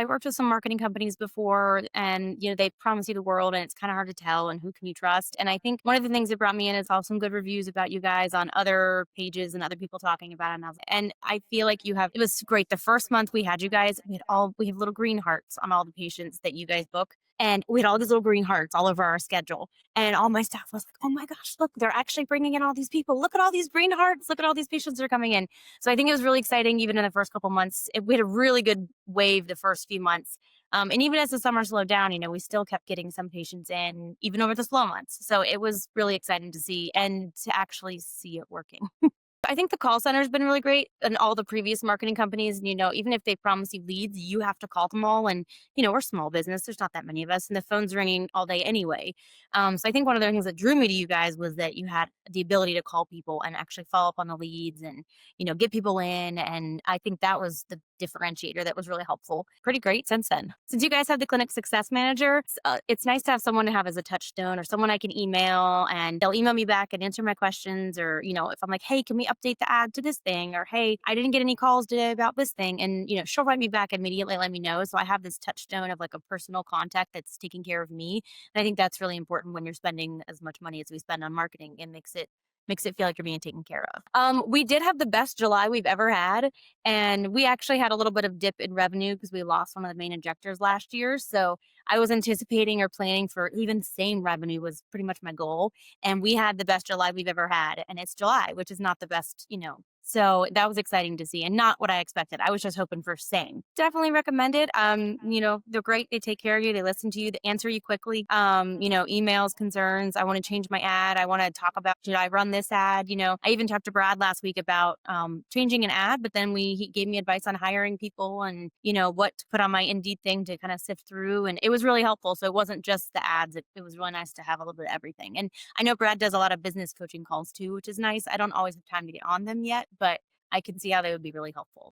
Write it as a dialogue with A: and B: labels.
A: I worked with some marketing companies before and, they promise you the world and it's kind of hard to tell and who can you trust. And I think one of the things that brought me in is also some good reviews about you guys on other pages and other people talking about it. And I feel like it was great. The first month we had you guys, we have little green hearts on all the patients that you guys book. And we had all these little green hearts all over our schedule. And all my staff was like, oh my gosh, look, they're actually bringing in all these people. Look at all these green hearts. Look at all these patients that are coming in. So I think it was really exciting, even in the first couple months. We had a really good wave the first few months. And even as the summer slowed down, we still kept getting some patients in, even over the slow months. So it was really exciting to see and to actually see it working. I think the call center has been really great, and all the previous marketing companies, even if they promise you leads, you have to call them all. And, we're a small business. There's not that many of us and the phone's ringing all day anyway. So I think one of the things that drew me to you guys was that you had the ability to call people and actually follow up on the leads and, get people in. And I think that was the differentiator that was really helpful. Pretty great since then. Since you guys have the clinic success manager, it's nice to have someone to have as a touchstone or someone I can email and they'll email me back and answer my questions. Or, if I'm like, hey, can we update the ad to this thing? Or, hey, I didn't get any calls today about this thing. And, she'll write me back immediately, let me know. So I have this touchstone of like a personal contact that's taking care of me. And I think that's really important when you're spending as much money as we spend on marketing. It makes it feel like you're being taken care of. We did have the best July we've ever had. And we actually had a little bit of dip in revenue because we lost one of the main injectors last year. So I was anticipating or planning for even same revenue was pretty much my goal. And we had the best July we've ever had. And it's July, which is not the best, So that was exciting to see and not what I expected. I was just hoping for same. Definitely recommend it. They're great. They take care of you. They listen to you. They answer you quickly. Emails, concerns. I want to change my ad. I want to talk about, should I run this ad? I even talked to Brad last week about changing an ad, but then he gave me advice on hiring people and, what to put on my Indeed thing to kind of sift through. And it was really helpful. So it wasn't just the ads. It was really nice to have a little bit of everything. And I know Brad does a lot of business coaching calls too, which is nice. I don't always have time to get on them yet, but I can see how they would be really helpful.